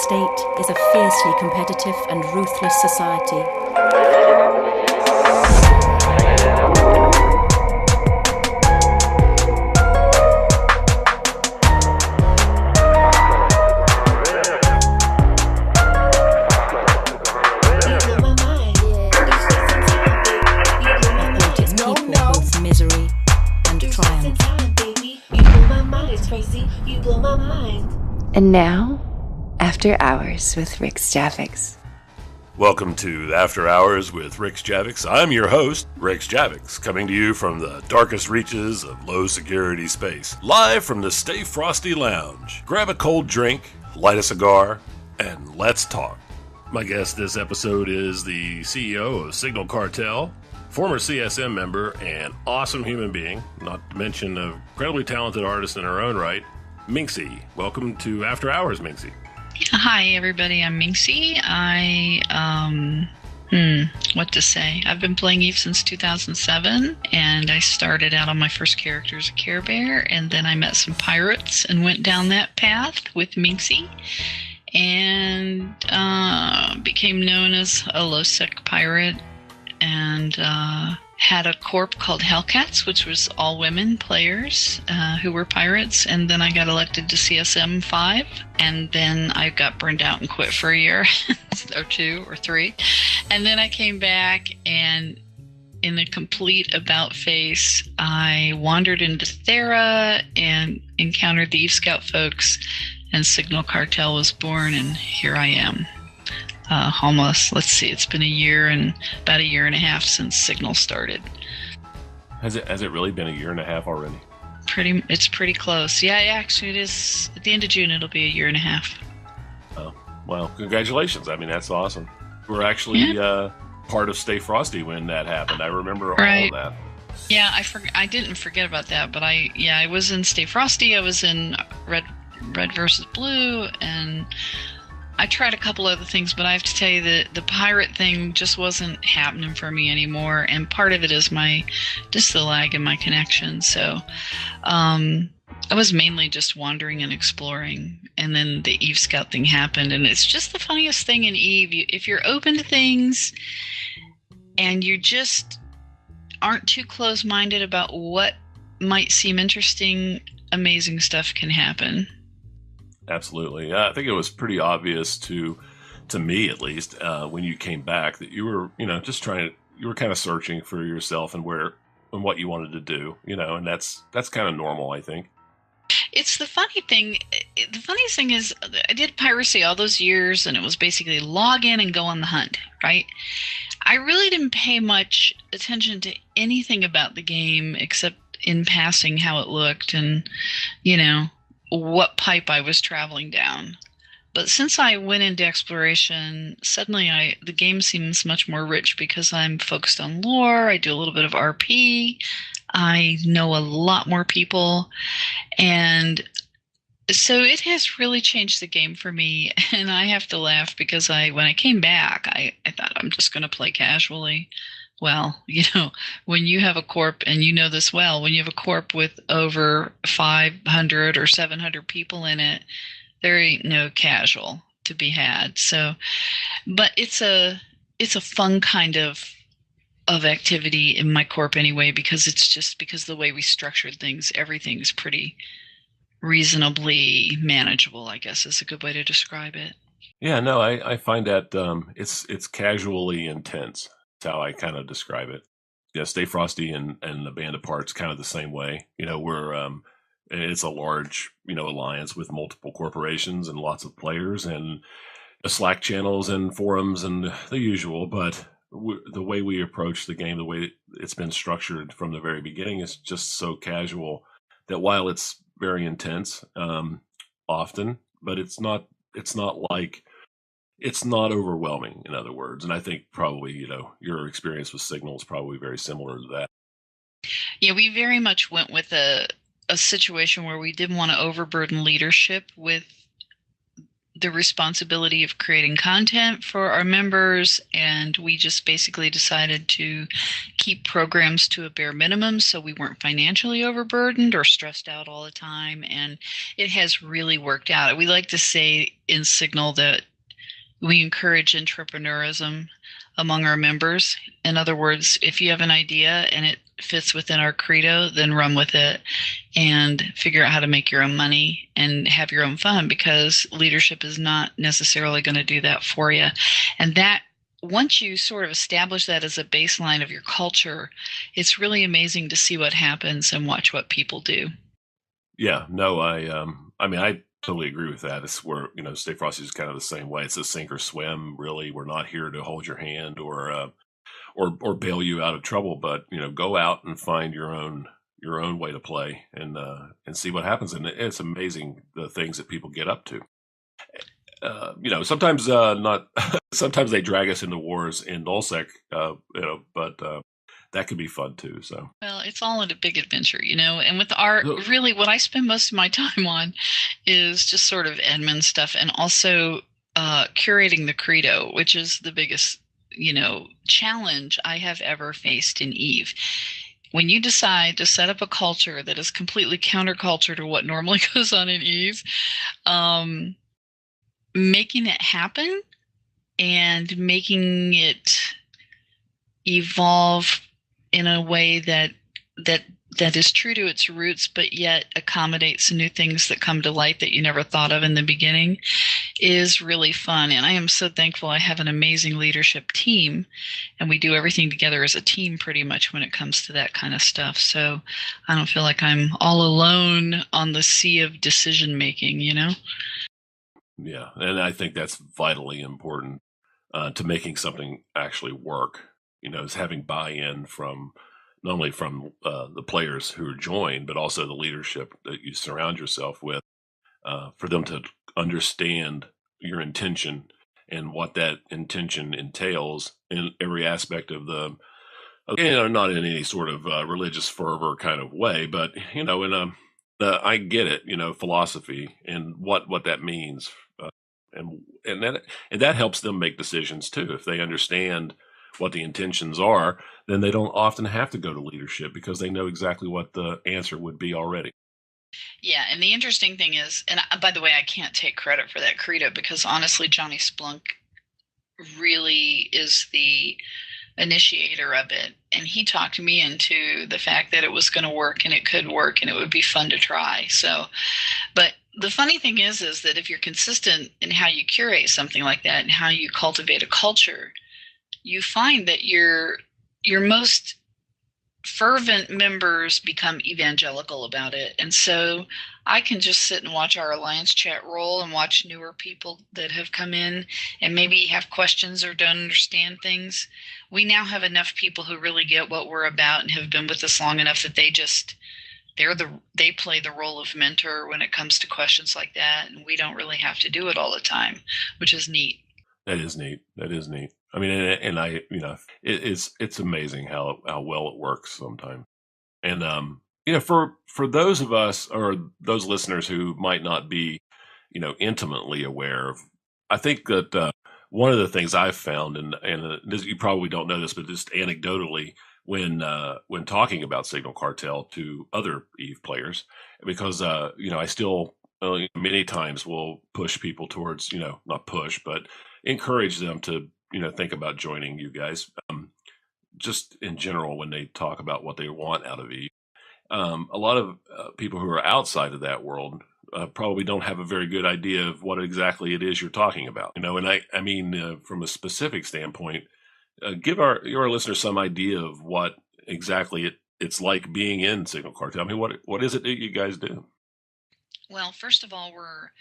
state is a fiercely competitive and ruthless society. And now, After Hours with Rixx Javix. Welcome to After Hours with Rixx Javix. I'm your host, Rixx Javix, coming to you from the darkest reaches of low-security space, live from the Stay Frosty Lounge. Grab a cold drink, light a cigar, and let's talk. My guest this episode is the CEO of Signal Cartel, former CSM member, and awesome human being, not to mention an incredibly talented artist in her own right, Mynxee. Welcome to After Hours, Mynxee. Hi, everybody. I'm Mynxee. What to say? I've been playing Eve since 2007, and I started out on my first character as a Care Bear, and then I met some pirates and went down that path with Mynxee, and became known as a low-sec pirate, and had a corp called Hellcats, which was all women players who were pirates, and then I got elected to CSM 5, and then I got burned out and quit for a year, or 2 or 3, and then I came back, and in a complete about face, I wandered into Thera and encountered the Eve Scout folks, and Signal Cartel was born, and here I am. Almost, let's see, it's been about a year and a half since Signal started. Has it really been a year and a half already? It's pretty close. Yeah, actually it is. At the end of June, it'll be a year and a half. Oh, well, congratulations. I mean, that's awesome. We're actually part of Stay Frosty when that happened. I remember all of that. Yeah, I didn't forget about that, but I was in Stay Frosty, I was in Red versus Blue, and I tried a couple other things, but I have to tell you that the pirate thing just wasn't happening for me anymore, and part of it is just the lag in my connection. So I was mainly just wandering and exploring, and then the Eve Scout thing happened, and it's just the funniest thing in Eve. If you're open to things and you just aren't too close-minded about what might seem interesting, amazing stuff can happen. Absolutely. I think it was pretty obvious to me, at least, when you came back, that you were, you were kind of searching for yourself and what you wanted to do, and that's kind of normal, I think. It's the funny thing. The funniest thing is I did piracy all those years, and it was basically log in and go on the hunt, right? I really didn't pay much attention to anything about the game except in passing how it looked and, what pipe I was traveling down. But since I went into exploration, suddenly the game seems much more rich because I'm focused on lore. I do a little bit of RP. I know a lot more people. And so it has really changed the game for me. And I have to laugh because when I came back, I thought I'm just going to play casually. Well, when you have a corp, and you know this well, when you have a corp with over 500 or 700 people in it, there ain't no casual to be had. So, but it's a fun kind of activity in my corp anyway, because it's just because the way we structured things, everything's pretty reasonably manageable, I guess is a good way to describe it. Yeah, no, I find that it's casually intense. That's how I kind of describe it. Yeah, Stay Frosty and the Band of Parts kind of the same way. We're it's a large alliance with multiple corporations and lots of players and Slack channels and forums and the usual. But the way we approach the game, the way it's been structured from the very beginning, is just so casual that while it's very intense often, but it's not overwhelming, in other words. And I think probably, your experience with Signal is probably very similar to that. Yeah, we very much went with a situation where we didn't want to overburden leadership with the responsibility of creating content for our members, and we just basically decided to keep programs to a bare minimum so we weren't financially overburdened or stressed out all the time, and it has really worked out. We like to say in Signal that we encourage entrepreneurism among our members. In other words, if you have an idea and it fits within our credo, then run with it and figure out how to make your own money and have your own fun, because leadership is not necessarily going to do that for you. And that, once you sort of establish that as a baseline of your culture, it's really amazing to see what happens and watch what people do. Yeah, no, I totally agree with that. It's where, Stay Frosty is kind of the same way. It's a sink or swim, really. We're not here to hold your hand or bail you out of trouble, but go out and find your own way to play and see what happens. And it's amazing the things that people get up to. Sometimes not. Sometimes they drag us into wars in nullsec, but that could be fun too. So, well, it's all in a big adventure, and with art, really what I spend most of my time on is just sort of admin stuff, and also curating the credo, which is the biggest, challenge I have ever faced in Eve. When you decide to set up a culture that is completely counterculture to what normally goes on in Eve, making it happen and making it evolve in a way that is true to its roots, but yet accommodates new things that come to light that you never thought of in the beginning, is really fun. And I am so thankful I have an amazing leadership team, and we do everything together as a team pretty much when it comes to that kind of stuff. So I don't feel like I'm all alone on the sea of decision making, Yeah, and I think that's vitally important to making something actually work. Is having buy-in from not only from the players who join, but also the leadership that you surround yourself with, for them to understand your intention and what that intention entails in every aspect of the, not in any sort of religious fervor kind of way, but in I get it, philosophy and what that means, and that helps them make decisions too. If they understand what the intentions are, then they don't often have to go to leadership because they know exactly what the answer would be already. Yeah, and the interesting thing is, and by the way, I can't take credit for that credo, because honestly, Johnny Splunk really is the initiator of it, and he talked me into the fact that it was going to work and it could work and it would be fun to try. So, but the funny thing is that if you're consistent in how you curate something like that and how you cultivate a culture, you find that your most fervent members become evangelical about it. And so I can just sit and watch our Alliance chat roll and watch newer people that have come in and maybe have questions or don't understand things. We now have enough people who really get what we're about and have been with us long enough that they play the role of mentor when it comes to questions like that, and we don't really have to do it all the time, which is neat. That is neat. I mean, and I, it's amazing how well it works sometimes. And, for those of us or those listeners who might not be, intimately aware of, I think that one of the things I've found, and this, you probably don't know this, but just anecdotally, when talking about Signal Cartel to other Eve players, because, I still many times will push people towards, not push, but encourage them to, think about joining you guys. Just in general, when they talk about what they want out of Eve, a lot of people who are outside of that world probably don't have a very good idea of what exactly it is you're talking about. And I mean, from a specific standpoint, give your listeners some idea of what exactly it's like being in Signal Cartel. I mean, what is it that you guys do? Well, first of all, we're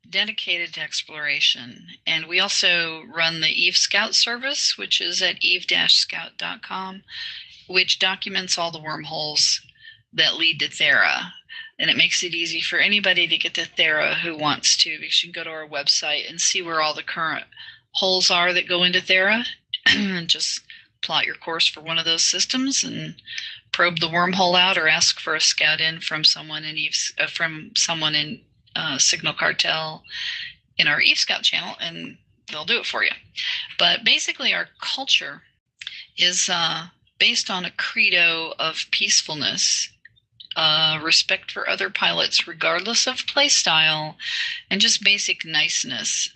dedicated to exploration, and we also run the Eve Scout service, which is at eve-scout.com, which documents all the wormholes that lead to Thera, and it makes it easy for anybody to get to Thera who wants to, because you can go to our website and see where all the current holes are that go into Thera, and just plot your course for one of those systems and probe the wormhole out, or ask for a scout in from someone in Signal Cartel. in our Eve Scout channel, and they'll do it for you. But basically, our culture is based on a credo of peacefulness, respect for other pilots, regardless of play style, and just basic niceness.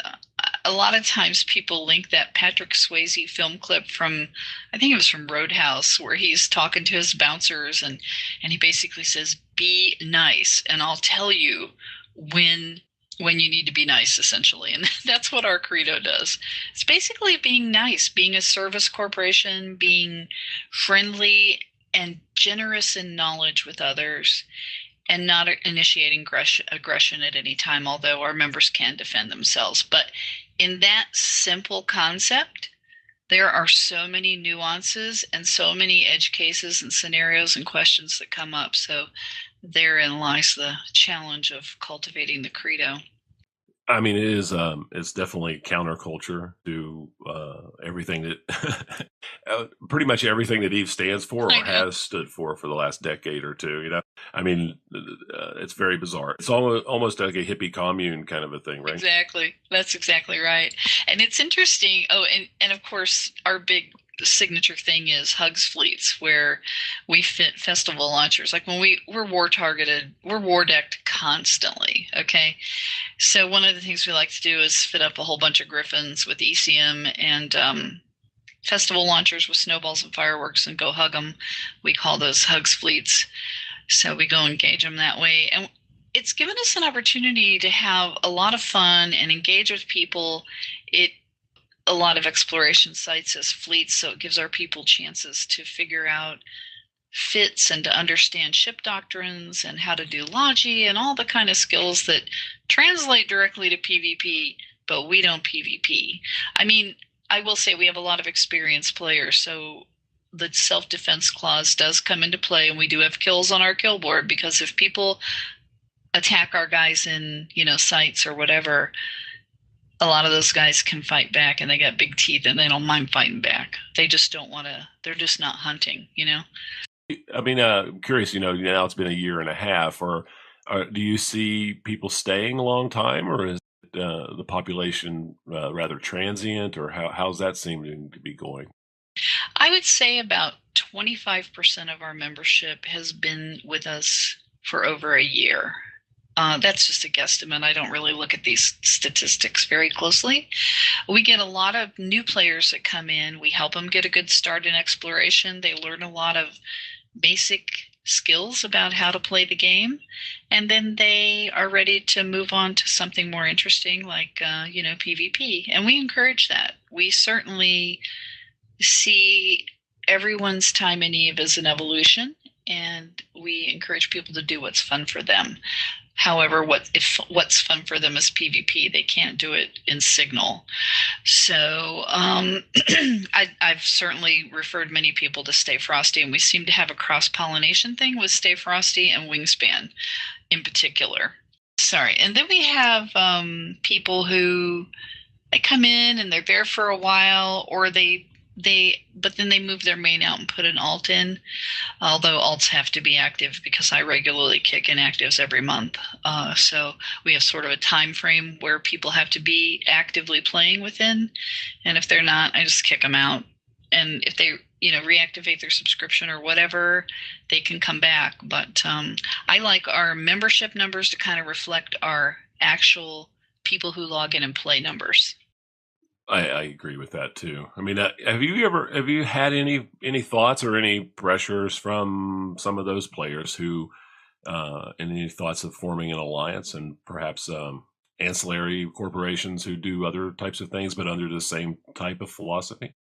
A lot of times people link that Patrick Swayze film clip from, I think it was from Roadhouse, where he's talking to his bouncers and he basically says, be nice, and I'll tell you when you need to be nice, essentially. And that's what our credo does. It's basically being nice, being a service corporation, being friendly and generous in knowledge with others, and not initiating aggression at any time, although our members can defend themselves. But in that simple concept, there are so many nuances and so many edge cases and scenarios and questions that come up. So therein lies the challenge of cultivating the credo. I mean, it is. It's definitely counterculture to everything that, pretty much everything that Eve stands for or has stood for the last decade or two. You know, I mean, it's very bizarre. It's almost like a hippie commune kind of a thing, right? Exactly. That's exactly right. And it's interesting. Oh, and of course, our big signature thing is Hugs Fleets, where we fit festival launchers. Like when we're war targeted, we're war decked constantly. Okay. So one of the things we like to do is fit up a whole bunch of Griffins with ECM and festival launchers with snowballs and fireworks and go hug them. We call those Hugs Fleets. So we go engage them that way. And it's given us an opportunity to have a lot of fun and engage with people. A lot of exploration sites as fleets, so it gives our people chances to figure out fits and to understand ship doctrines and how to do logi and all the kind of skills that translate directly to PvP, but we don't PvP. I mean, I will say we have a lot of experienced players, so the self-defense clause does come into play, and we do have kills on our kill board, because if people attack our guys in, sites or whatever, a lot of those guys can fight back, and they got big teeth and they don't mind fighting back. They just don't want to, they're just not hunting, I mean, I'm curious, now it's been a year and a half, or do you see people staying a long time, or is the population rather transient, or how's that seeming to be going? I would say about 25% of our membership has been with us for over a year. That's just a guesstimate. I don't really look at these statistics very closely. We get a lot of new players that come in. We help them get a good start in exploration. They learn a lot of basic skills about how to play the game, and then they are ready to move on to something more interesting like PvP, and we encourage that. We certainly see everyone's time in Eve as an evolution, and we encourage people to do what's fun for them. However, if what's fun for them is PvP, they can't do it in Signal. So I've certainly referred many people to Stay Frosty, and we seem to have a cross-pollination thing with Stay Frosty and Wingspan in particular. Sorry. And then we have people who, they come in and they're there for a while, or but then they move their main out and put an alt in, although alts have to be active because I regularly kick in actives every month. So we have sort of a time frame where people have to be actively playing within, and if they're not, I just kick them out. And if they reactivate their subscription or whatever, they can come back. But I like our membership numbers to kind of reflect our actual people who log in and play numbers. I agree with that too. I mean, have you had any thoughts or any pressures from some of those players who, and any thoughts of forming an alliance and perhaps ancillary corporations who do other types of things, but under the same type of philosophy?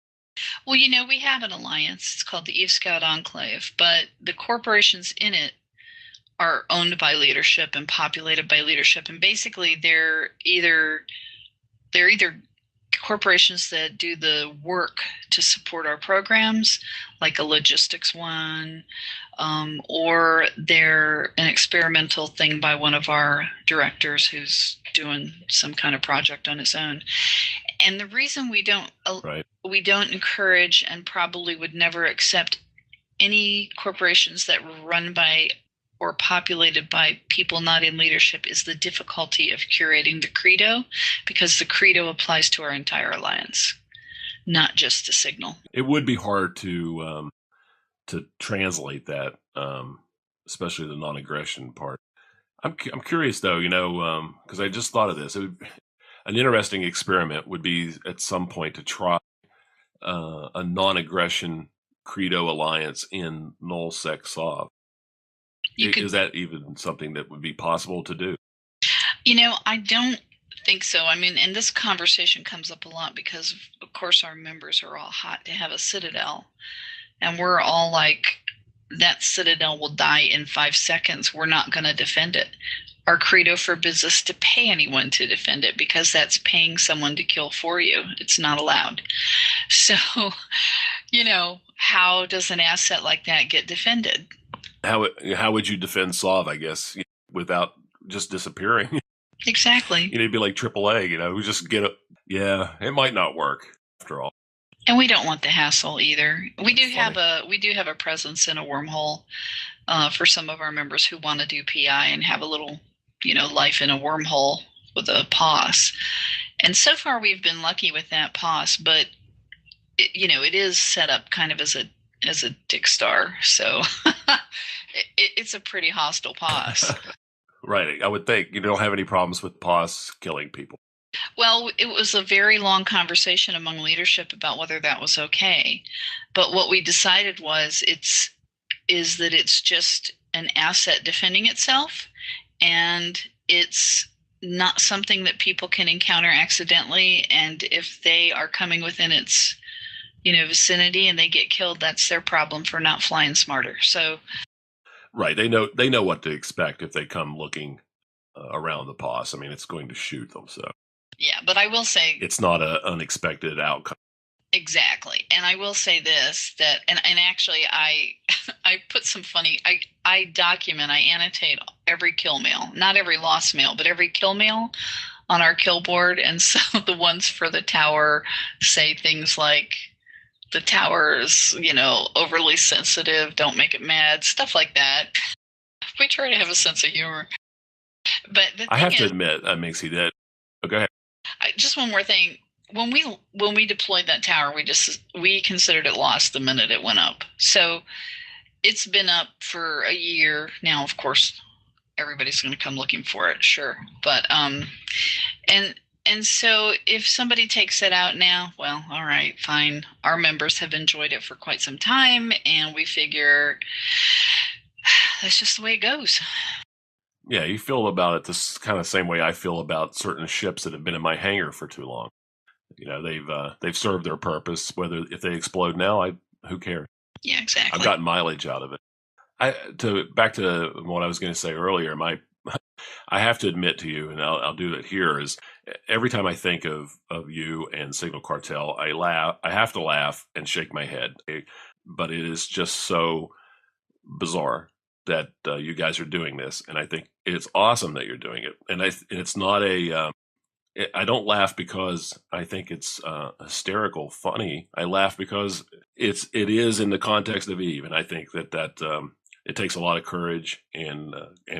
Well, we have an alliance. It's called the Eve Scout Enclave, but the corporations in it are owned by leadership and populated by leadership, and basically they're either corporations that do the work to support our programs, like a logistics one, or they're an experimental thing by one of our directors who's doing some kind of project on his own. And the reason we don't encourage and probably would never accept any corporations that run by or populated by people not in leadership is the difficulty of curating the credo, because the credo applies to our entire alliance, not just the signal. It would be hard to translate that, especially the non-aggression part. I'm curious though, because I just thought of this. An interesting experiment would be at some point to try a non-aggression credo alliance in null-sec sov. Is that even something that would be possible to do? I don't think so. I mean, and this conversation comes up a lot because, of course, our members are all hot to have a citadel. And we're all like, that citadel will die in 5 seconds. We're not going to defend it. Our credo forbids us to pay anyone to defend it because that's paying someone to kill for you. It's not allowed. So, how does an asset like that get defended? How would you defend Sov, I guess, without just disappearing? Exactly. It'd be like AAA, we just get it might not work after all. And we don't want the hassle either. We do have a presence in a wormhole for some of our members who want to do PI and have a little, life in a wormhole with a POS. And so far we've been lucky with that POS, but it is set up kind of as a dick star. So it's a pretty hostile POS. Right. I would think you don't have any problems with POS killing people. Well, it was a very long conversation among leadership about whether that was okay. But what we decided is that it's just an asset defending itself, and it's not something that people can encounter accidentally. And if they are coming within its, vicinity and they get killed, that's their problem for not flying smarter. So, right, they know what to expect if they come looking around the POS. I mean, it's going to shoot them. So. Yeah, but I will say it's not an unexpected outcome. Exactly. And I will say this, that and actually I put some funny I document, I annotate every kill mail, not every lost mail, but every kill mail on our kill board. And so the ones for the tower say things like, the tower is, overly sensitive, don't make it mad, stuff like that. We try to have a sense of humor. But I have to admit, Minxie, that go ahead. Just one more thing. When we deployed that tower, we considered it lost the minute it went up. So it's been up for a year now. Of course, everybody's going to come looking for it, sure. But and so if somebody takes it out now, well, all right, fine. Our members have enjoyed it for quite some time, and we figure that's just the way it goes. Yeah, you feel about it this kind of same way I feel about certain ships that have been in my hangar for too long. They've served their purpose. Whether if they explode now, who cares? Yeah, exactly. I've gotten mileage out of it. Back to what I was going to say earlier. I have to admit to you, and I'll do it here, is every time I think of you and Signal Cartel, I laugh. I have to laugh and shake my head. But it is just so bizarre that you guys are doing this, and I think it's awesome that you're doing it. And it's not I don't laugh because I think it's hysterical funny. I laugh because it is in the context of Eve, and I think that it takes a lot of courage and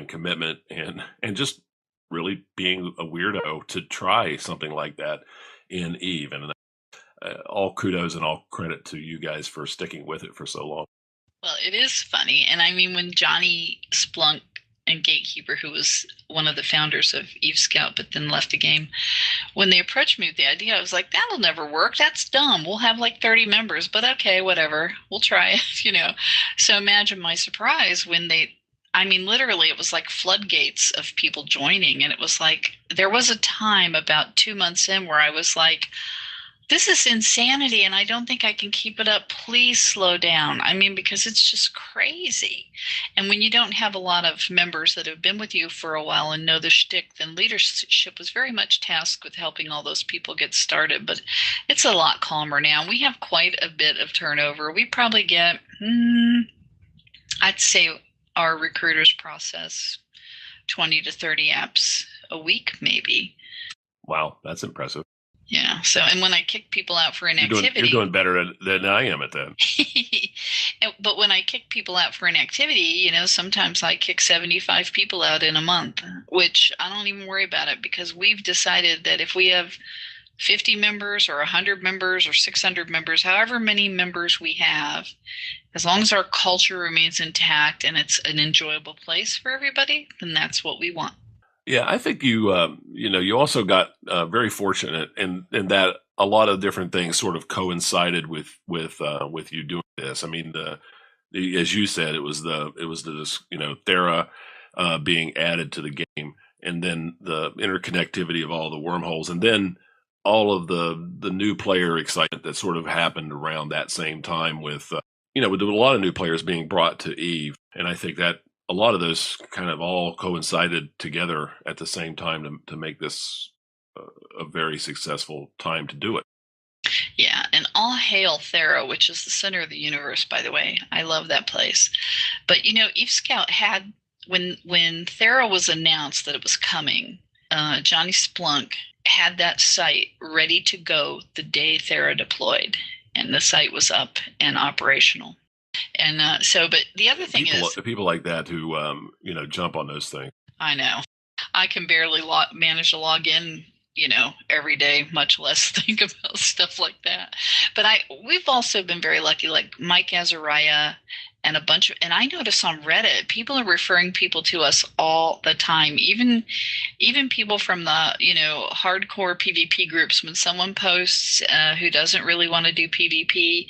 commitment and just really being a weirdo to try something like that in Eve. And all kudos and all credit to you guys for sticking with it for so long. Well, it is funny. And I mean, when Johnny Splunk and Gatekeeper, who was one of the founders of Eve Scout, but then left the game, when they approached me with the idea, I was like, that'll never work. That's dumb. We'll have like 30 members, but okay, whatever. We'll try it, So imagine my surprise when literally it was like floodgates of people joining. And it was like, there was a time about 2 months in where I was like, this is insanity, and I don't think I can keep it up. Please slow down. Because it's just crazy. And when you don't have a lot of members that have been with you for a while and know the shtick, then leadership was very much tasked with helping all those people get started. But it's a lot calmer now. We have quite a bit of turnover. We probably get, I'd say our recruiters process 20 to 30 apps a week, maybe. Wow, that's impressive. Yeah. So, and when I kick people out for You're inactivity, doing better than I am at that. but when I kick people out for inactivity, sometimes I kick 75 people out in a month, which I don't even worry about it, because we've decided that if we have 50 members or 100 members or 600 members, however many members we have, as long as our culture remains intact and it's an enjoyable place for everybody, then that's what we want. Yeah, I think you also got very fortunate in that a lot of different things sort of coincided with you doing this. I mean, as you said, it was this Thera being added to the game, and then the interconnectivity of all the wormholes, and then all of the new player excitement that sort of happened around that same time with with a lot of new players being brought to Eve, and I think that a lot of those kind of all coincided together at the same time to make this a very successful time to do it. Yeah, and all hail Thera, which is the center of the universe, by the way. I love that place. But Eve Scout had, when Thera was announced that it was coming, Johnny Splunk had that site ready to go the day Thera deployed, and the site was up and operational. And but the other thing is people like that who jump on those things. I know. I can barely manage to log in, every day, much less think about stuff like that. But we've also been very lucky, like Mike Azariah and and I notice on Reddit, people are referring people to us all the time, even people from the, hardcore PvP groups. When someone posts who doesn't really want to do PvP,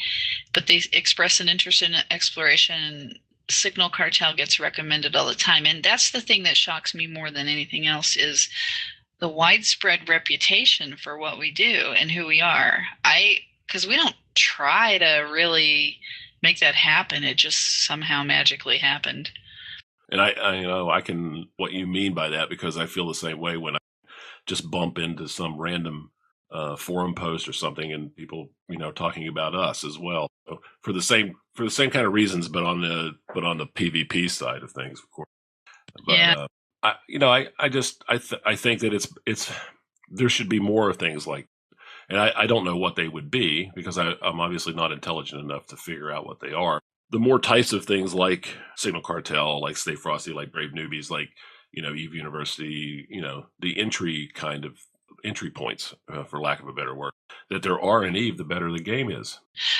but they express an interest in exploration, Signal Cartel gets recommended all the time. And that's the thing that shocks me more than anything else, is the widespread reputation for what we do and who we are. Because we don't try to really make that happen. It just somehow magically happened. And I can what you mean by that, because I feel the same way when I just bump into some random forum post or something, and people talking about us as well, so for the same kind of reasons, but on the PvP side of things, of course. But, yeah. I think that it's there should be more of things like, and I don't know what they would be, because I'm obviously not intelligent enough to figure out what they are. The more types of things like Signal Cartel, like Stay Frosty, like Brave Newbies, like Eve University, the entry points, for lack of a better word, that there are in Eve, the better the game is.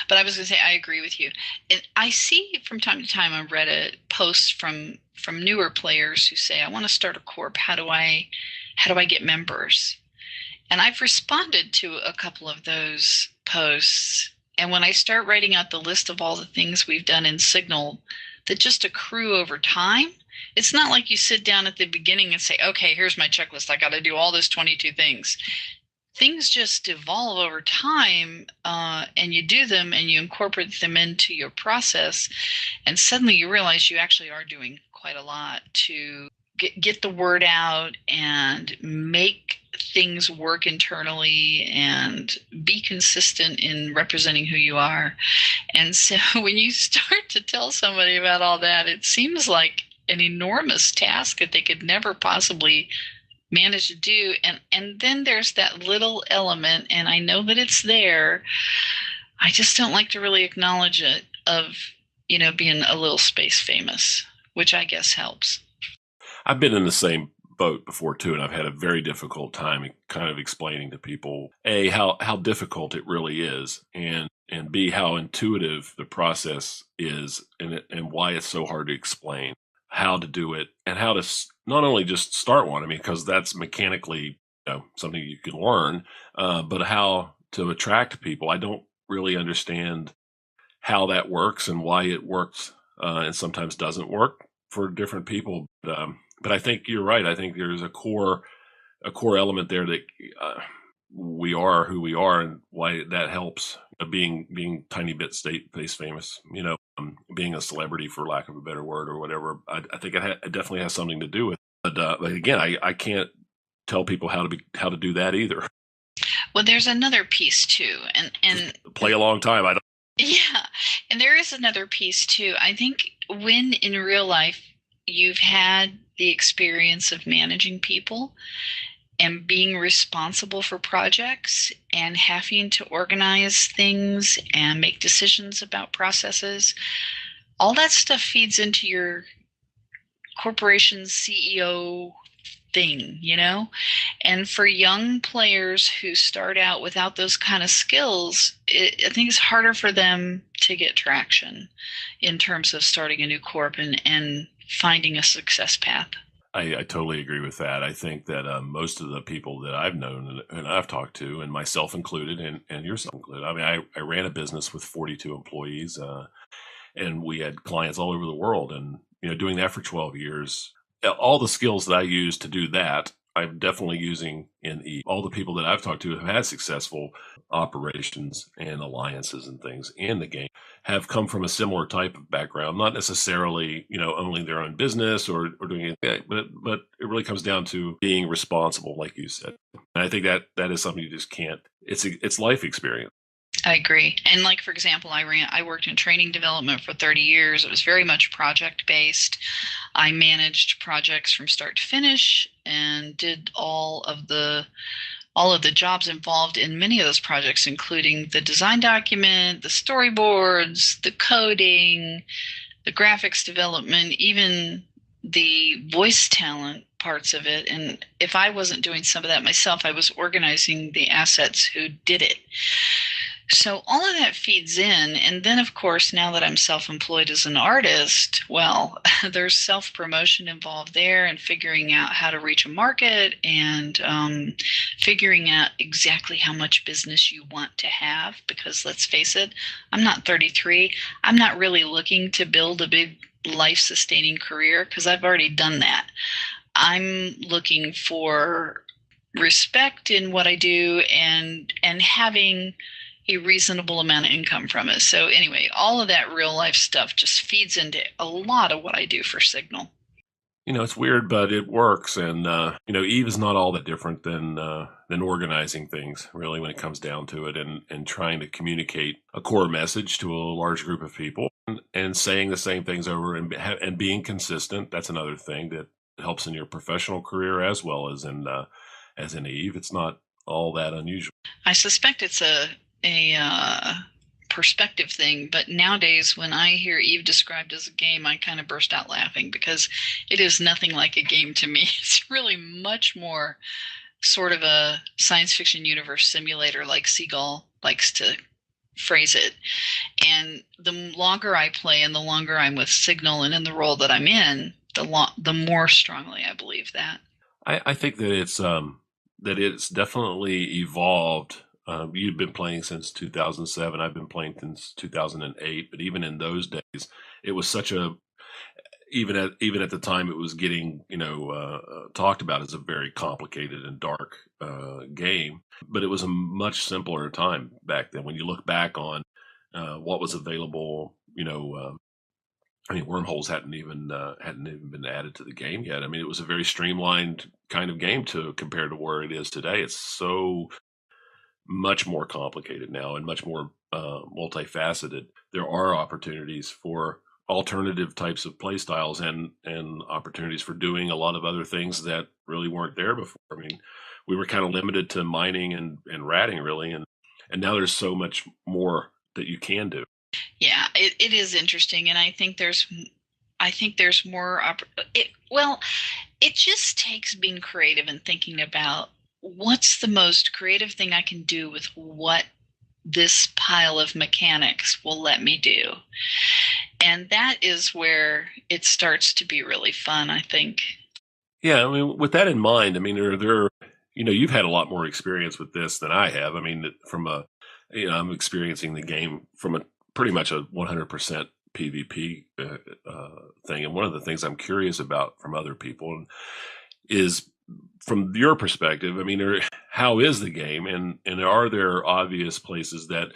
But I was going to say, I agree with you. And I see from time to time on Reddit posts from newer players who say, I want to start a corp. How do I get members? And I've responded to a couple of those posts. And when I start writing out the list of all the things we've done in Signal that just accrue over time, it's not like you sit down at the beginning and say, okay, here's my checklist. I got to do all those 22 things. Things just evolve over time, and you do them and you incorporate them into your process. And suddenly you realize you actually are doing quite a lot to get the word out and make things work internally and be consistent in representing who you are. And so when you start to tell somebody about all that, it seems like an enormous task that they could never possibly manage to do. And then there's that little element, and I know that it's there, I just don't like to really acknowledge it, of being a little space famous, which I guess helps. I've been in the same boat before too, and I've had a very difficult time kind of explaining to people, A, how difficult it really is, and B, how intuitive the process is, and why it's so hard to explain how to do it, and how to not only just start one, because that's mechanically something you can learn, but how to attract people. I don't really understand how that works and why it works, and sometimes doesn't work for different people. But I think you're right. I think there's a core element there that we are who we are, and why that helps. Being tiny bit face famous, being a celebrity, for lack of a better word, or whatever. I think it definitely has something to do with it. But again, I can't tell people how to do that either. Well, there's another piece too, and just play a long time. I don't. Yeah, and there is another piece too. I think when in real life you've had the experience of managing people, and being responsible for projects and having to organize things and make decisions about processes, all that stuff feeds into your corporation's CEO thing, you know? And for young players who start out without those kind of skills, I think it's harder for them to get traction in terms of starting a new corp and finding a success path. I totally agree with that. I think that most of the people that I've known and I've talked to, and myself included, and yourself included, I mean, I ran a business with 42 employees, and we had clients all over the world. And, doing that for 12 years, all the skills that I use to do that, I'm definitely using in all the people that I've talked to have had successful operations and alliances and things in the game have come from a similar type of background, not necessarily, owning their own business or doing anything, but it really comes down to being responsible, like you said. And I think that is something you just can't, it's life experience. I agree. And like, for example, I worked in training development for 30 years. It was very much project based. I managed projects from start to finish and did all of the jobs involved in many of those projects, including the design document, the storyboards, the coding, the graphics development, even the voice talent parts of it. And if I wasn't doing some of that myself, I was organizing the assets who did it. So all of that feeds in. And then, of course, now that I'm self-employed as an artist, well, there's self-promotion involved there and figuring out how to reach a market and figuring out exactly how much business you want to have. Because let's face it, I'm not 33. I'm not really looking to build a big life-sustaining career because I've already done that. I'm looking for respect in what I do and having a reasonable amount of income from it. So anyway, all of that real life stuff just feeds into a lot of what I do for Signal. It's weird, but it works. And, Eve is not all that different than organizing things, really, when it comes down to it, and trying to communicate a core message to a large group of people and saying the same things over and being consistent. That's another thing that helps in your professional career as well as in Eve. It's not all that unusual. I suspect it's a perspective thing, but nowadays when I hear Eve described as a game, I kind of burst out laughing because it is nothing like a game to me. It's really much more sort of a science fiction universe simulator, like Seagull likes to phrase it. And the longer I play and the longer I'm with Signal and in the role that I'm in, the more strongly I believe that. I think that it's definitely evolved. You've been playing since 2007. I've been playing since 2008. But even in those days, it was such even at the time it was getting talked about as a very complicated and dark game. But it was a much simpler time back then. When you look back on what was available, wormholes hadn't even been added to the game yet. I mean, it was a very streamlined kind of game compared to where it is today. It's so much more complicated now and much more multifaceted. There are opportunities for alternative types of play styles and opportunities for doing a lot of other things that really weren't there before. I mean, we were kind of limited to mining and ratting, really, and now there's so much more that you can do. Yeah, it is interesting, and I think there's more. It just takes being creative and thinking about what's the most creative thing I can do with what this pile of mechanics will let me do. And that is where it starts to be really fun, I think. Yeah, I mean, with that in mind, I mean, you've had a lot more experience with this than I have. I mean, I'm experiencing the game from a pretty much a 100% PvP thing. And one of the things I'm curious about from other people is, from your perspective, I mean, how is the game, and are there obvious places that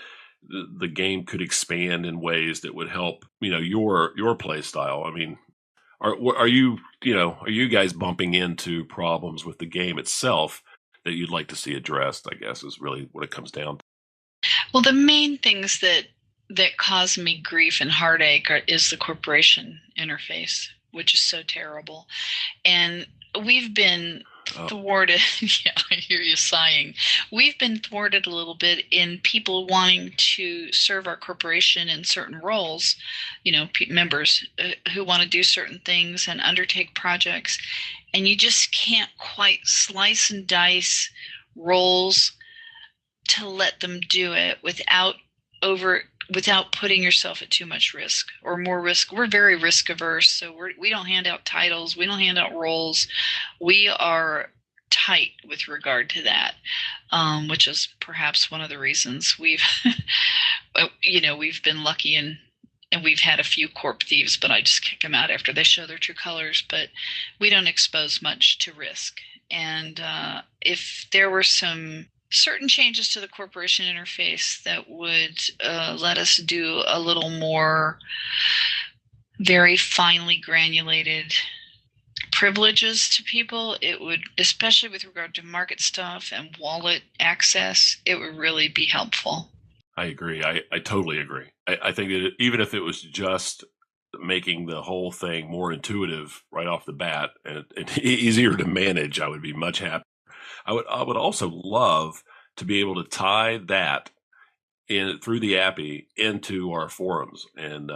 the game could expand in ways that would help, your play style? I mean, are you guys bumping into problems with the game itself that you'd like to see addressed? I guess is really what it comes down to. Well, the main things that cause me grief and heartache is the corporation interface, which is so terrible. And we've been thwarted. Yeah, I hear you sighing. We've been thwarted a little bit in people wanting to serve our corporation in certain roles, members who want to do certain things and undertake projects. And you just can't quite slice and dice roles to let them do it without putting yourself at too much risk or more risk. We're very risk averse, so we don't hand out titles, we don't hand out roles. We are tight with regard to that, which is perhaps one of the reasons we've been lucky and we've had a few corp thieves, but I just kick them out after they show their true colors. But we don't expose much to risk. And if there were some certain changes to the corporation interface that would let us do a little more very finely granulated privileges to people, it would, especially with regard to market stuff and wallet access, it would really be helpful. I agree. I totally agree. I think that even if it was just making the whole thing more intuitive right off the bat and easier to manage, I would be much happier. I would also love to be able to tie that in through the API into our forums, and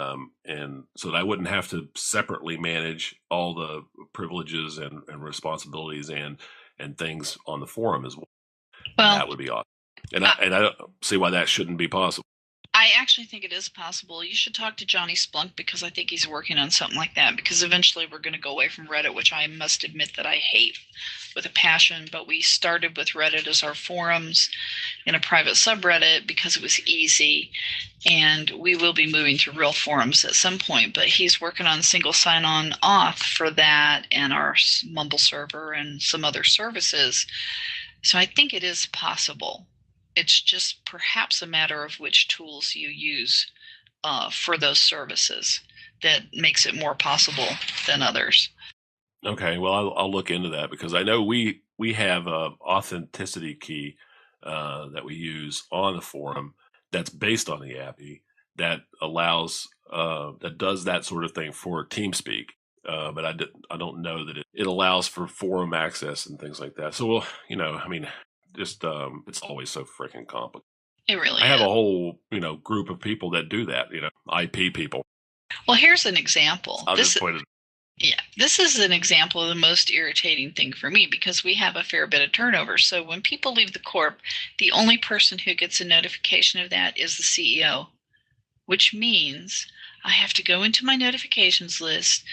so that I wouldn't have to separately manage all the privileges and responsibilities and things on the forum as well. Well, that would be awesome, and I don't see why that shouldn't be possible. I actually think it is possible. You should talk to Johnny Splunk, because I think he's working on something like that, because eventually we're going to go away from Reddit, which I must admit that I hate with a passion. But we started with Reddit as our forums in a private subreddit because it was easy, and we will be moving to real forums at some point. But he's working on single sign-on auth for that and our Mumble server and some other services. So I think it is possible. It's just perhaps a matter of which tools you use for those services that makes it more possible than others. Okay, well, I'll look into that, because I know we have a authenticity key that we use on the forum that's based on the API that allows that does that sort of thing for TeamSpeak. But I don't know that it allows for forum access and things like that. So, well, just it's always so freaking complicated. It really is. I have a whole group of people that do that, IP people. Well, here's an example. Just point it. Yeah, this is an example of the most irritating thing for me, because we have a fair bit of turnover. So when people leave the corp, the only person who gets a notification of that is the CEO, which means I have to go into my notifications list,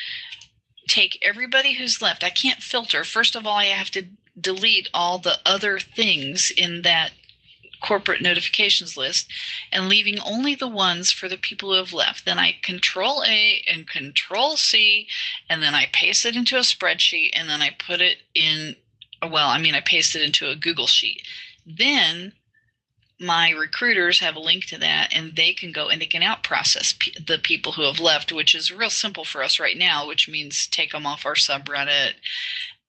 take everybody who's left. I can't filter. First of all, I have to delete all the other things in that corporate notifications list, and leaving only the ones for the people who have left. Then I Control A and Control C, and then I paste it into a spreadsheet, and then I put it in, I paste it into a Google Sheet. Then my recruiters have a link to that, and they can go and they can out-process the people who have left, which is real simple for us right now, which means take them off our subreddit.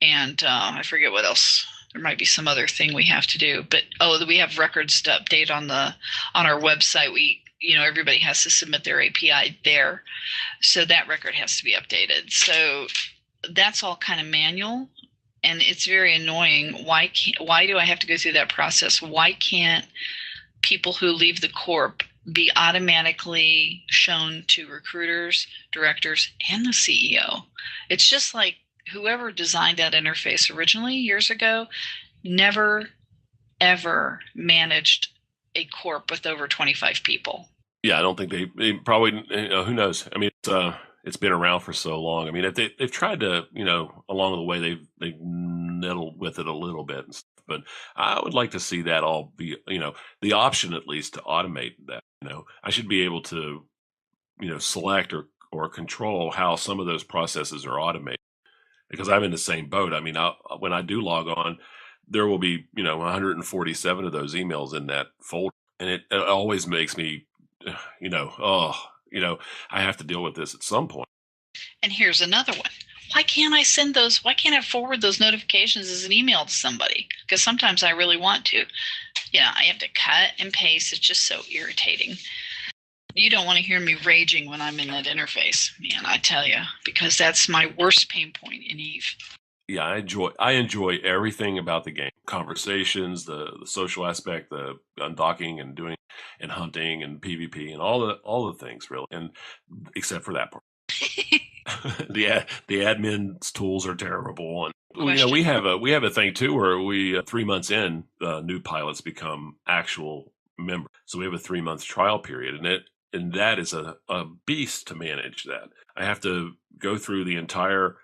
And I forget what else. There might be some other thing we have to do, but we have records to update on our website. Everybody has to submit their API there, so that record has to be updated. So that's all kind of manual, and it's very annoying. Why do I have to go through that process? Why can't people who leave the corp be automatically shown to recruiters, directors, and the CEO? It's just like whoever designed that interface originally years ago never, ever managed a corp with over 25 people. Yeah, I don't think they probably, who knows? I mean, it's been around for so long. I mean, if they've tried to, along the way, they've meddled with it a little bit and stuff. But I would like to see that all be, the option at least to automate that. I should be able to, select or control how some of those processes are automated, because I'm in the same boat. I mean, when I do log on, there will be, 147 of those emails in that folder, and it always makes me, I have to deal with this at some point. And here's another one. Why can't I forward those notifications as an email to somebody? Because sometimes I really want to. I have to cut and paste. It's just so irritating. You don't want to hear me raging when I'm in that interface, man, I tell you, because that's my worst pain point in Eve. Yeah, I enjoy everything about the game. Conversations, the social aspect, the undocking and doing and hunting and PvP and all the things really. And except for that part. The admin's tools are terrible, and we have a thing too where we 3 months in, new pilots become actual members. So we have a 3 month trial period, and that is a beast to manage. That I have to go through the entire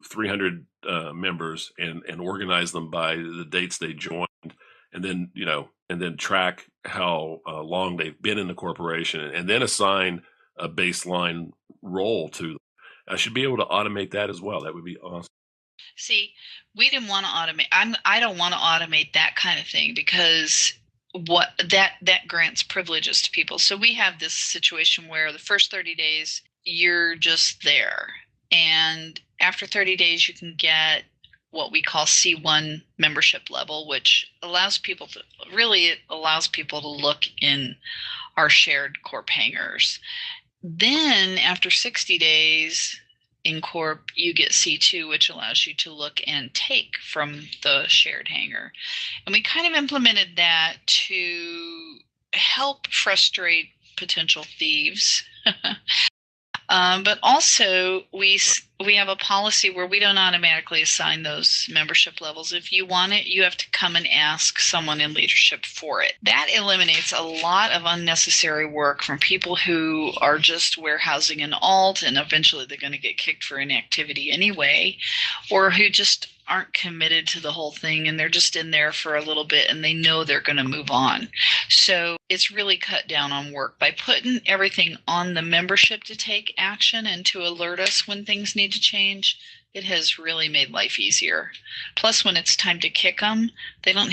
300 members and organize them by the dates they joined, and then track how long they've been in the corporation, and then assign a baseline role to them. I should be able to automate that as well. That would be awesome. See, we didn't want to automate. I don't want to automate that kind of thing because what that grants privileges to people. So we have this situation where the first 30 days you're just there, and after 30 days you can get what we call C1 membership level, which allows people to look in our shared corp hangars. Then after 60 days in corp, you get C2, which allows you to look and take from the shared hangar. And we kind of implemented that to help frustrate potential thieves. But also we have a policy where we don't automatically assign those membership levels. If you want it, you have to come and ask someone in leadership for it. That eliminates a lot of unnecessary work from people who are just warehousing an alt, and eventually they're going to get kicked for inactivity anyway, or who just aren't committed to the whole thing and they're just in there for a little bit and they know they're going to move on. So it's really cut down on work by putting everything on the membership to take action and to alert us when things need to change. It has really made life easier. Plus, when it's time to kick them, they don't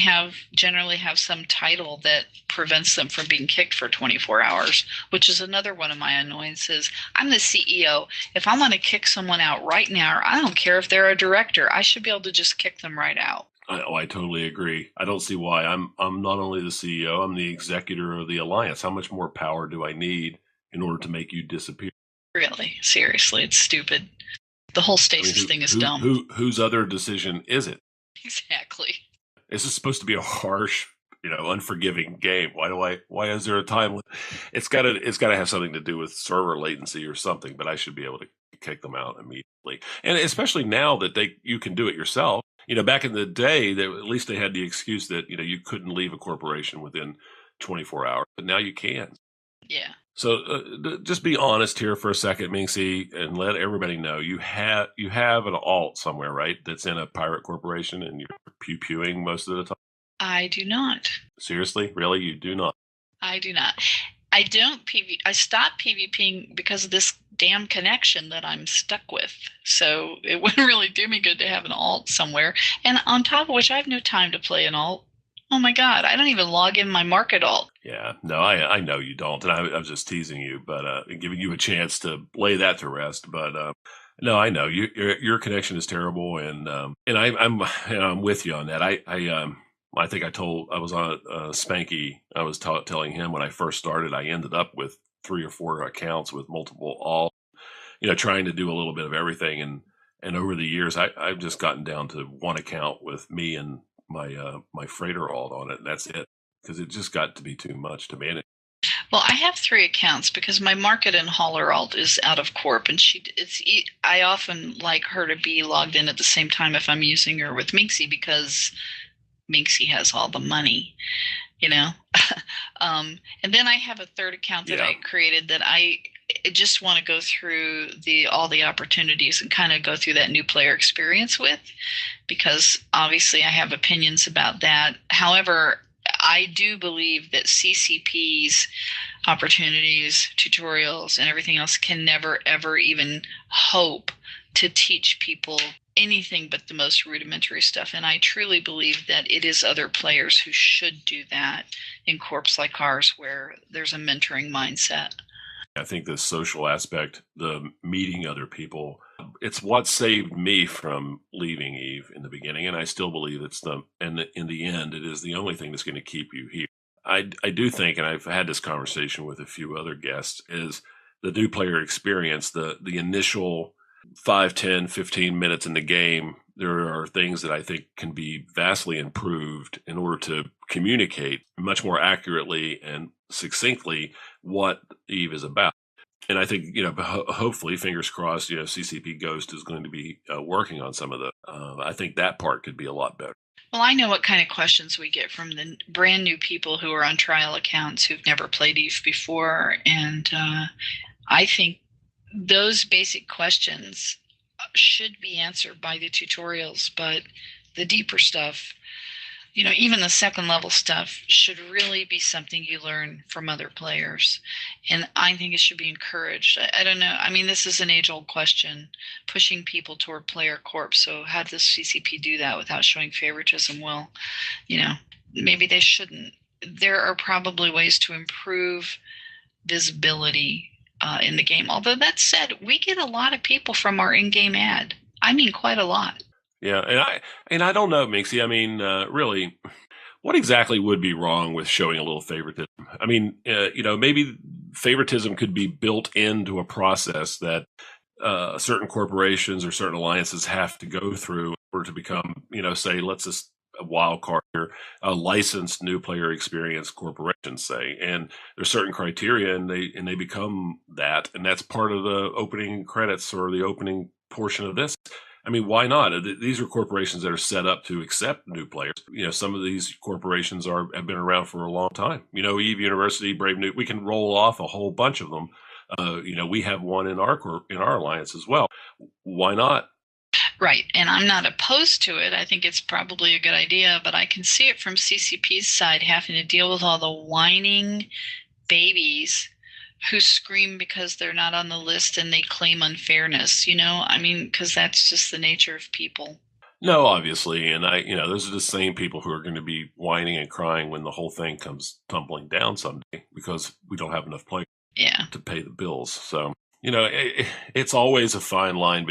generally have some title that prevents them from being kicked for 24 hours, which is another one of my annoyances. I'm the CEO. If I want to kick someone out right now, I don't care if they're a director, I should be able to just kick them right out. I totally agree. I don't see why. I'm not only the CEO, I'm the executor of the alliance. How much more power do I need in order to make you disappear? Really? Seriously, it's stupid. The whole stasis thing is dumb. Whose other decision is it? Exactly. This is supposed to be a harsh, unforgiving game. Why is there a time limit? It's gotta have something to do with server latency or something, but I should be able to kick them out immediately. And especially now that you can do it yourself. Back in the day, at least they had the excuse that, you couldn't leave a corporation within 24 hours, but now you can. Yeah. So just be honest here for a second, Minxie, and let everybody know you have an alt somewhere, right? That's in a pirate corporation, and you're pew-pewing most of the time. I do not. Seriously, really, you do not? I do not. I don't I stopped PvPing because of this damn connection that I'm stuck with. So it wouldn't really do me good to have an alt somewhere. And on top of which, I have no time to play an alt. Oh my God, I don't even log in my market alt. Yeah, no, I know you don't, and I was just teasing you, but giving you a chance to lay that to rest. But no, I know your connection is terrible, and I'm with you on that. I think I was on Spanky. I was telling him when I first started, I ended up with 3 or 4 accounts with multiple alt, trying to do a little bit of everything, and over the years, I've just gotten down to one account with me and my freighter alt on it, and that's it, because it just got to be too much to manage. Well, I have 3 accounts because my market and hauler alt is out of corp, and I often like her to be logged in at the same time if I'm using her with Minxie, because Minxie has all the money, and then I have a 3rd account that I created that I just want to go through all the opportunities and kind of go through that new player experience with, because obviously I have opinions about that. However, I do believe that CCP's opportunities, tutorials, and everything else can never, ever even hope to teach people anything but the most rudimentary stuff. And I truly believe that it is other players who should do that in corps like ours, where there's a mentoring mindset. I think the social aspect, the meeting other people, it's what saved me from leaving Eve in the beginning, and I still believe in the end, it is the only thing that's going to keep you here. I do think, and I've had this conversation with a few other guests, is the new player experience, the initial 5, 10, 15 minutes in the game, there are things that I think can be vastly improved in order to communicate much more accurately and succinctly what Eve is about. And I think, hopefully, fingers crossed, CCP Ghost is going to be working on some of the, I think that part could be a lot better. Well, I know what kind of questions we get from the brand new people who are on trial accounts who've never played Eve before. And I think those basic questions should be answered by the tutorials, but the deeper stuff, even the second level stuff should really be something you learn from other players. And I think it should be encouraged. I don't know. I mean, this is an age-old question, pushing people toward player corp. So how does CCP do that without showing favoritism? Well, maybe they shouldn't. There are probably ways to improve visibility in the game. Although that said, we get a lot of people from our in-game ad. I mean, quite a lot. Yeah, and I don't know, Minxie. I mean, really, what exactly would be wrong with showing a little favoritism? I mean, maybe favoritism could be built into a process that certain corporations or certain alliances have to go through in order to become, say, let's just a wild card here, a licensed new player experience corporation, say, and there's certain criteria, and they become that, and that's part of the opening credits or the opening portion of this. I mean, why not? These are corporations that are set up to accept new players. Some of these corporations have been around for a long time. Eve University, Brave New. We can roll off a whole bunch of them. We have one in our alliance as well. Why not? Right, and I'm not opposed to it. I think it's probably a good idea, but I can see it from CCP's side having to deal with all the whining babies who scream because they're not on the list and they claim unfairness, I mean, because that's just the nature of people. No, obviously. And those are the same people who are going to be whining and crying when the whole thing comes tumbling down someday because we don't have enough players to pay the bills. So, it's always a fine line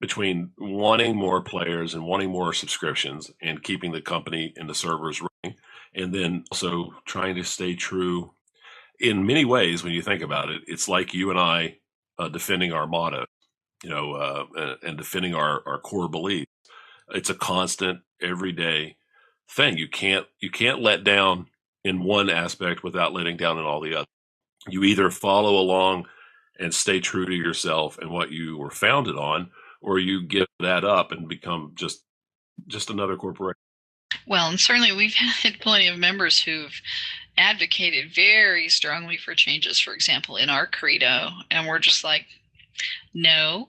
between wanting more players and wanting more subscriptions and keeping the company and the servers running, and then also trying to stay true. In many ways, when you think about it, it's like you and I defending our motto, and defending our core beliefs. It's a constant, everyday thing. You can't let down in one aspect without letting down in all the others. You either follow along and stay true to yourself and what you were founded on, or you give that up and become just another corporation. Well, and certainly we've had plenty of members who've advocated very strongly for changes, for example, in our credo, and we're just like, no,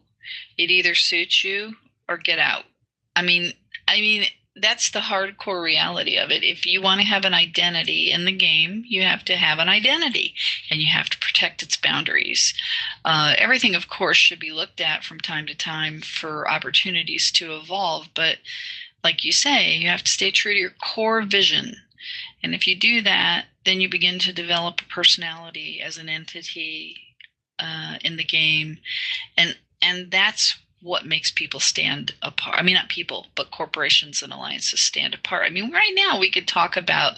it either suits you or get out. I mean, that's the hardcore reality of it. If you want to have an identity in the game, you have to have an identity, and you have to protect its boundaries. Everything, of course, should be looked at from time to time for opportunities to evolve, but like you say, you have to stay true to your core vision. And if you do that, then you begin to develop a personality as an entity in the game. And that's what makes people stand apart. I mean, not people, but corporations and alliances stand apart. I mean, right now we could talk about,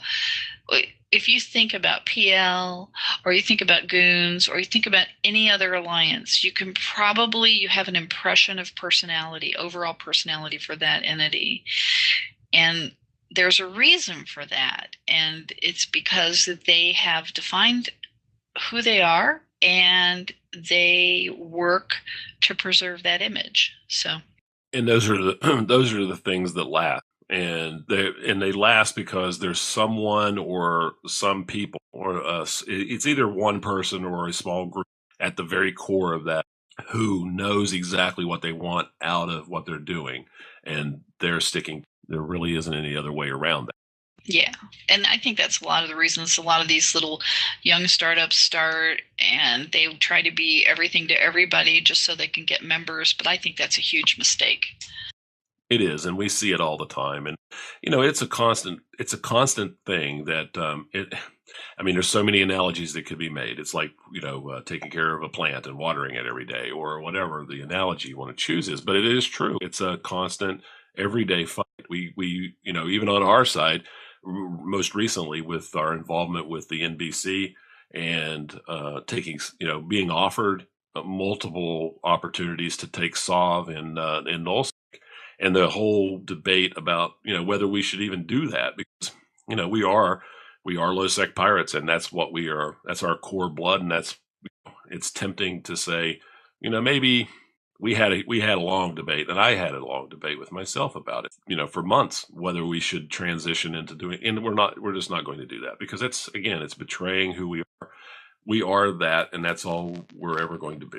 if you think about PL, or you think about Goons, or you think about any other alliance, you have an impression of personality, overall personality for that entity. And there's a reason for that. And it's because they have defined who they are, and they work to preserve that image. And those are the things that last. And they last because there's someone or some people, or it's either one person or a small group at the very core of that who knows exactly what they want out of what they're doing, and they're sticking. There really isn't any other way around that. Yeah, and I think that's a lot of the reasons a lot of these little young startups start, and they try to be everything to everybody just so they can get members, but I think that's a huge mistake. It is, and we see it all the time, and it's a constant thing that there's so many analogies that could be made. It's like taking care of a plant and watering it every day, or whatever the analogy you want to choose is. But it is true; it's a constant, everyday fight. We even on our side, most recently with our involvement with the NBC and being offered multiple opportunities to take Sov and Nullsec, and the whole debate about whether we should even do that, because we are low sec pirates, and that's what we are. That's our core blood, and it's tempting to say, maybe we had a long debate, and I had a long debate with myself about it, for months, whether we should transition into doing, and we're just not going to do that, because it's betraying who we are. We are that, and that's all we're ever going to be.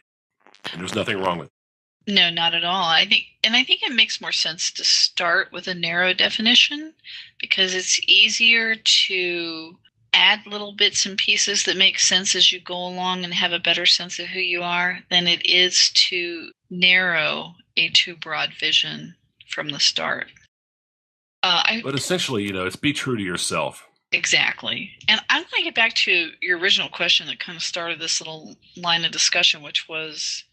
And there's nothing wrong with it. No, not at all. I think it makes more sense to start with a narrow definition, because it's easier to add little bits and pieces that make sense as you go along and have a better sense of who you are than it is to narrow a too broad vision from the start. But essentially, it's be true to yourself. Exactly. And I'm going to get back to your original question that kind of started this little line of discussion, which was,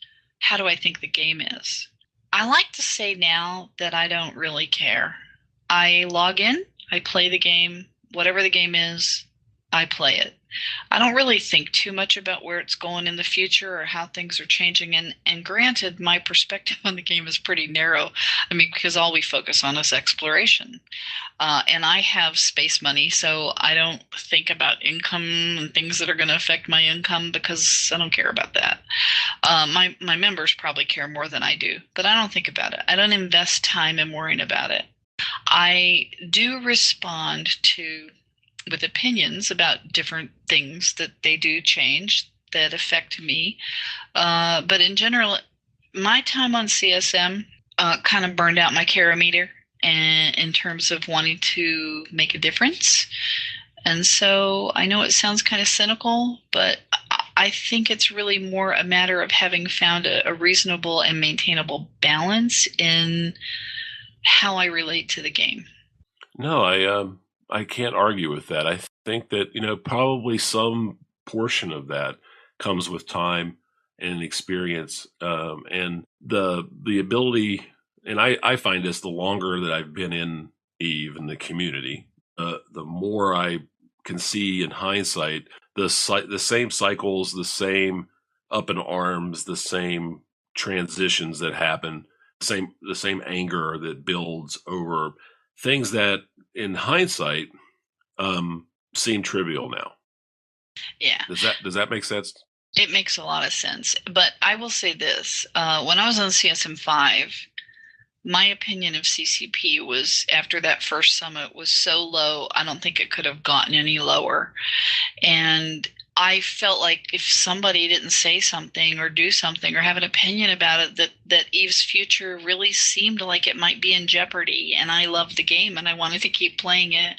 how do I think the game is? I like to say now that I don't really care. I log in, I play the game, whatever the game is, I play it. I don't really think too much about where it's going in the future or how things are changing. And granted, my perspective on the game is pretty narrow. I mean, because all we focus on is exploration. And I have space money, so I don't think about income and things that are going to affect my income, because I don't care about that. My members probably care more than I do, but I don't think about it. I don't invest time in worrying about it. I do respond with opinions about different things that they do change that affect me. But in general, my time on CSM kind of burned out my carometer in terms of wanting to make a difference. And so I know it sounds kind of cynical, but I think it's really more a matter of having found a reasonable and maintainable balance in how I relate to the game. No, I can't argue with that. I think that, probably some portion of that comes with time and experience, and the ability. And I find this, the longer that I've been in EVE and the community, the more I can see in hindsight the same cycles, the same up in arms, the same transitions that happen, the same anger that builds over things that in hindsight seem trivial now. Yeah. Does that make sense? It makes a lot of sense. But I will say this. When I was on CSM 5, my opinion of CCP was, after that first summit, was so low, I don't think it could have gotten any lower. And I felt like if somebody didn't say something or do something or have an opinion about it, that EVE's future really seemed like it might be in jeopardy. And I loved the game and I wanted to keep playing it.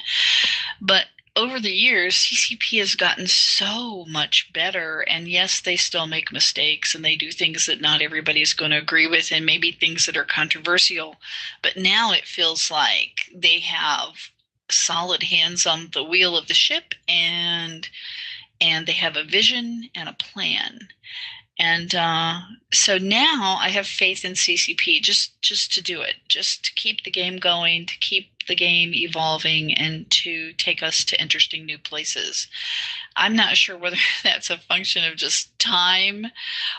But over the years, CCP has gotten so much better. And yes, they still make mistakes and they do things that not everybody's going to agree with, and maybe things that are controversial. But now it feels like they have solid hands on the wheel of the ship, and they have a vision and a plan. And so now I have faith in CCP just to do it, just to keep the game going, to keep the game evolving, and to take us to interesting new places. I'm not sure whether that's a function of just time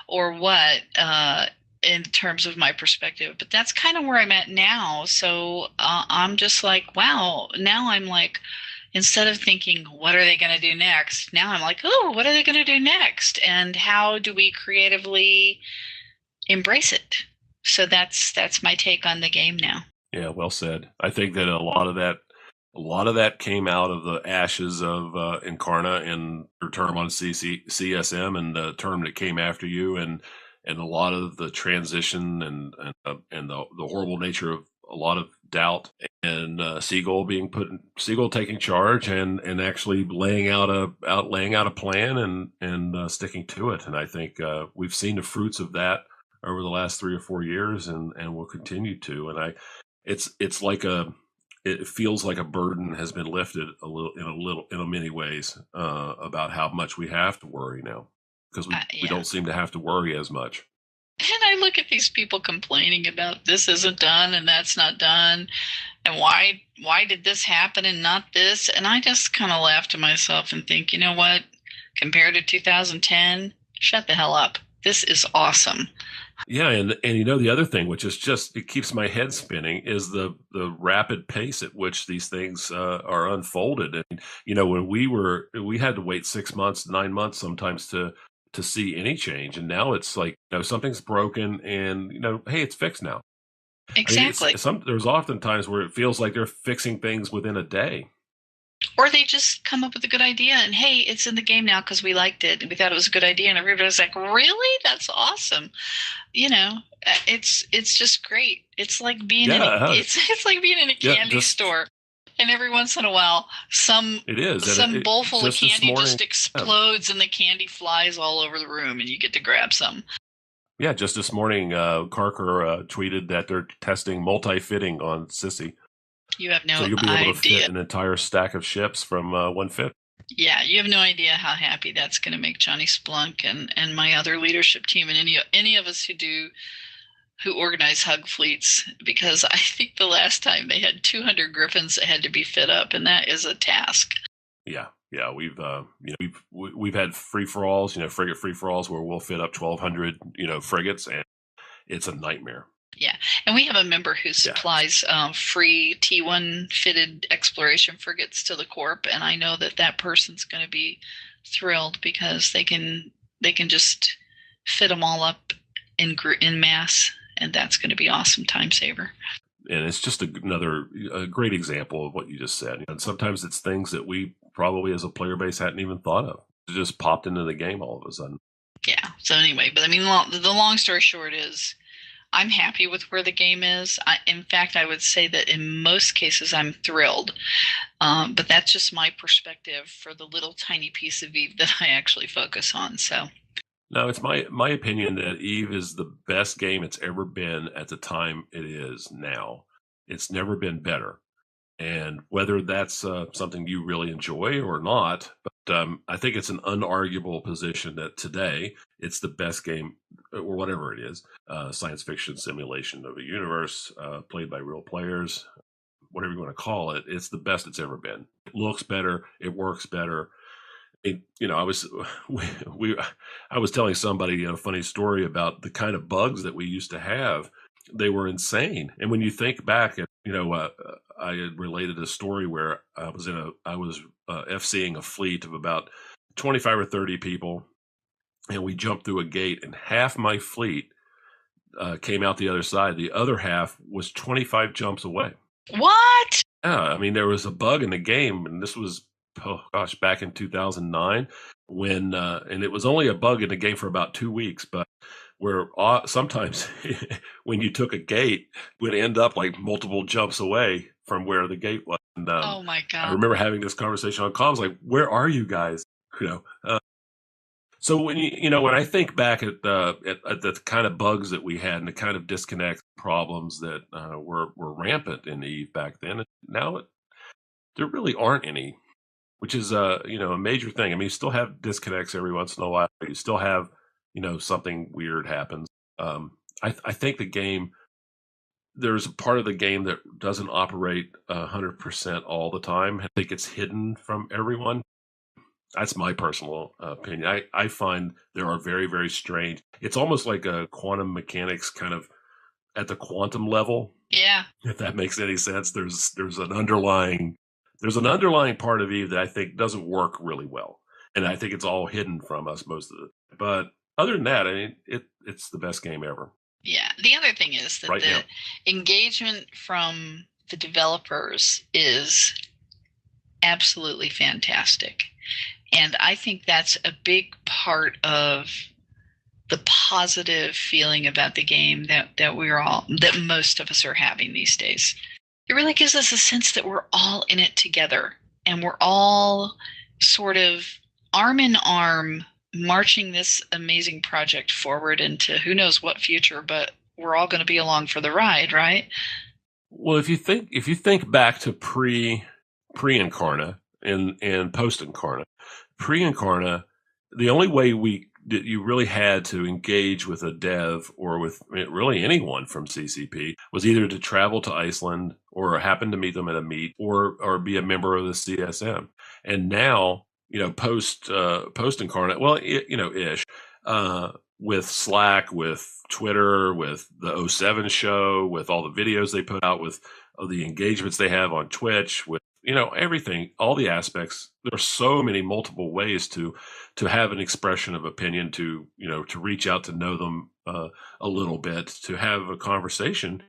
or what in terms of my perspective, but that's kind of where I'm at now. So I'm just like, wow, now I'm like, instead of thinking, what are they going to do next? Now I'm like, oh, what are they going to do next? And how do we creatively embrace it? So that's my take on the game now. Yeah, well said. I think that a lot of that came out of the ashes of Incarna and your term on CSM and the term that came after you, and a lot of the transition and the horrible nature of a lot of doubt, and Siegel taking charge and actually laying out a plan and sticking to it. And I think we've seen the fruits of that over the last 3 or 4 years, and will continue to. And it feels like a burden has been lifted in many ways about how much we have to worry now, because we don't seem to have to worry as much. And I look at these people complaining about this isn't done and that's not done, and why did this happen and not this? And I just kind of laugh to myself and think, you know what? Compared to 2010, shut the hell up. This is awesome. Yeah, and you know the other thing, which is just it keeps my head spinning, is the rapid pace at which these things are unfolded. And you know, when we had to wait 6 months, 9 months sometimes to see any change, and now it's like something's broken, and hey, it's fixed now. I mean, Exactly. there's often times where it feels like they're fixing things within a day. Or they just come up with a good idea and, hey, it's in the game now because we liked it and we thought it was a good idea, and everybody's like, really? That's awesome. It's just great. It's like being it's like being in a candy store, and every once in a while some bowl full of candy just explodes and the candy flies all over the room and you get to grab some. Yeah, just this morning, Carker tweeted that they're testing multi-fitting on Sissy. You have no idea. So you'll be able to fit an entire stack of ships from one fit. Yeah, you have no idea how happy that's going to make Johnny Splunk and my other leadership team and any of us who organize hug fleets, because I think the last time they had 200 Griffins that had to be fit up, and that is a task. Yeah, we've had free for alls, frigate free for alls where we'll fit up 1,200 frigates, and it's a nightmare. Yeah, and we have a member who supplies free T1 fitted exploration frigates to the Corp, and I know that person's going to be thrilled because they can just fit them all up in mass, and that's going to be awesome time saver. And it's just another great example of what you just said. And sometimes it's things that we probably as a player base hadn't even thought of. It just popped into the game all of a sudden. Yeah. So anyway, but I mean, the long story short is, I'm happy with where the game is. In fact, I would say that in most cases, I'm thrilled. But that's just my perspective for the little tiny piece of Eve that I actually focus on. So, no, it's my opinion that Eve is the best game it's ever been at the time it is now. It's never been better. And whether that's something you really enjoy or not, but I think it's an unarguable position that today it's the best game, or whatever it is, science fiction simulation of a universe played by real players, whatever you want to call it. It's the best it's ever been. It looks better. It works better. I was telling somebody a funny story about the kind of bugs that we used to have. They were insane. And when you think back, I had related a story where I was FCing a fleet of about 25 or 30 people, and we jumped through a gate, and half my fleet came out the other side. The other half was 25 jumps away. What? Yeah, I mean, there was a bug in the game, and this was, back in 2009 when, and it was only a bug in the game for about 2 weeks, but where sometimes when you took a gate, would end up like multiple jumps away from where the gate was. And, oh my God. I remember having this conversation on comms, like, where are you guys? So when when I think back at the kind of bugs that we had and the kind of disconnect problems that were rampant in Eve back then, now there really aren't any, which is a major thing. I mean, you still have disconnects every once in a while. You still have something weird happens. I think the game, there's a part of the game that doesn't operate 100% all the time. I think it's hidden from everyone. That's my personal opinion. I find there are very, very strange. It's almost like a quantum mechanics kind of at the quantum level. Yeah. If that makes any sense. There's an underlying part of Eve that I think doesn't work really well. And I think it's all hidden from us most of the time. But other than that, I mean, it's the best game ever. Yeah. The other thing is that the engagement from the developers is absolutely fantastic. And I think that's a big part of the positive feeling about the game that most of us are having these days. It really gives us a sense that we're all in it together, and we're all sort of arm in arm marching this amazing project forward into who knows what future, but we're all going to be along for the ride, right? Well, if you think back to pre-Incarna and post-Incarna, pre-Incarna, the only way that you really had to engage with a dev or with really anyone from CCP was either to travel to Iceland or happen to meet them at a meet or be a member of the CSM. And now, post Incarnate, well, ish, with Slack, with Twitter, with the '07 show, with all the videos they put out, with the engagements they have on Twitch, with everything, all the aspects. There are so many multiple ways to have an expression of opinion, to reach out, to know them a little bit, to have a conversation.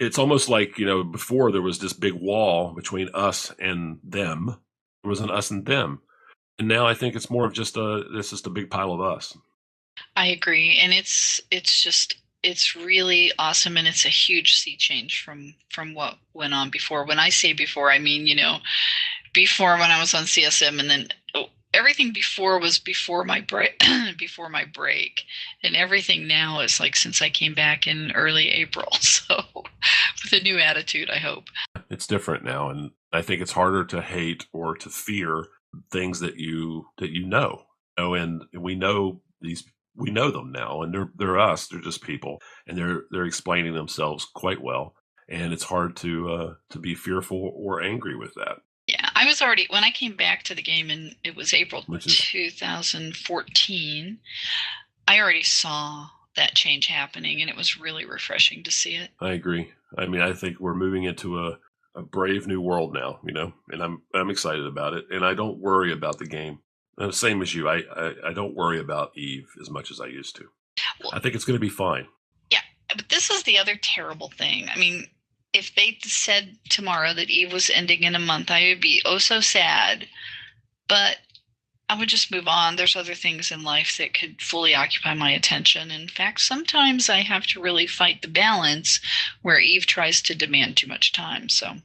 It's almost like before there was this big wall between us and them. There was an us and them, and now I think it's more of just this is the big pile of us. I agree, and it's really awesome, and it's a huge sea change from what went on before. When I say before, I mean before, when I was on CSM, and then everything before was before my break, and everything now is like since I came back in early April. So with a new attitude, I hope. It's different now, and I think it's harder to hate or to fear things that you know. And we know these. We know them now, and they're us. They're just people, and they're explaining themselves quite well. And it's hard to be fearful or angry with that. Yeah, I was already, when I came back to the game, and it was April 2014. I already saw that change happening, and it was really refreshing to see it. I agree. I mean, I think we're moving into a brave new world now. And I'm excited about it, and I don't worry about the game. Same as you. I don't worry about Eve as much as I used to. Well, I think it's going to be fine. Yeah, but this is the other terrible thing. I mean, if they said tomorrow that Eve was ending in a month, I would be so sad. But I would just move on. There's other things in life that could fully occupy my attention. In fact, sometimes I have to really fight the balance where Eve tries to demand too much time. So.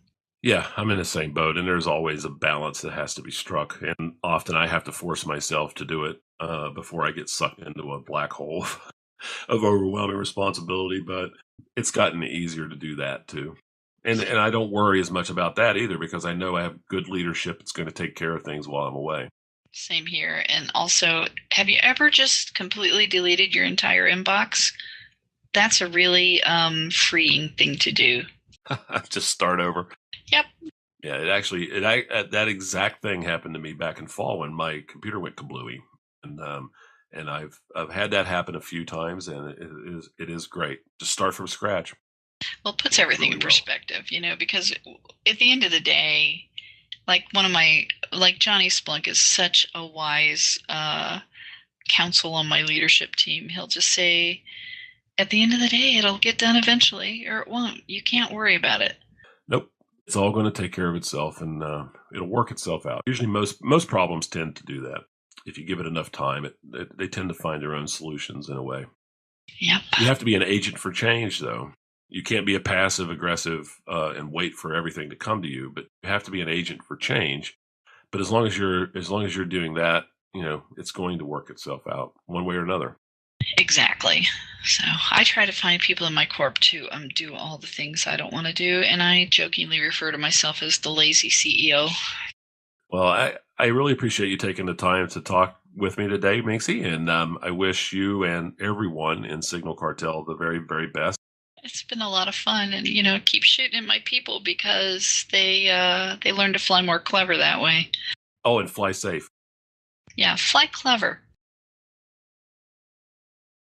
Yeah, I'm in the same boat, and there's always a balance that has to be struck, and often I have to force myself to do it before I get sucked into a black hole of overwhelming responsibility, but it's gotten easier to do that too. And I don't worry as much about that either, because I know I have good leadership that's going to take care of things while I'm away. Same here. And also, have you ever just completely deleted your entire inbox? That's a really freeing thing to do. Just start over. Yep. Yeah, that exact thing happened to me back in fall when my computer went kablooey, and I've had that happen a few times, and it is great. Just start from scratch. Well, it puts everything in perspective, because at the end of the day, like Johnny Splunk is such a wise counsel on my leadership team. He'll just say, at the end of the day, it'll get done eventually, or it won't. You can't worry about it. Nope. It's all going to take care of itself, and it'll work itself out. Usually most problems tend to do that. If you give it enough time, they tend to find their own solutions in a way. Yep. You have to be an agent for change, though. You can't be a passive aggressive and wait for everything to come to you, but you have to be an agent for change. But as long as you're doing that, it's going to work itself out one way or another. Exactly. So I try to find people in my corp to do all the things I don't want to do, and I jokingly refer to myself as the lazy CEO. Well, I really appreciate you taking the time to talk with me today, Minxie, and I wish you and everyone in Signal Cartel the very, very best. It's been a lot of fun, and keep shooting at my people, because they learn to fly more clever that way. Oh, and fly safe. Yeah, fly clever.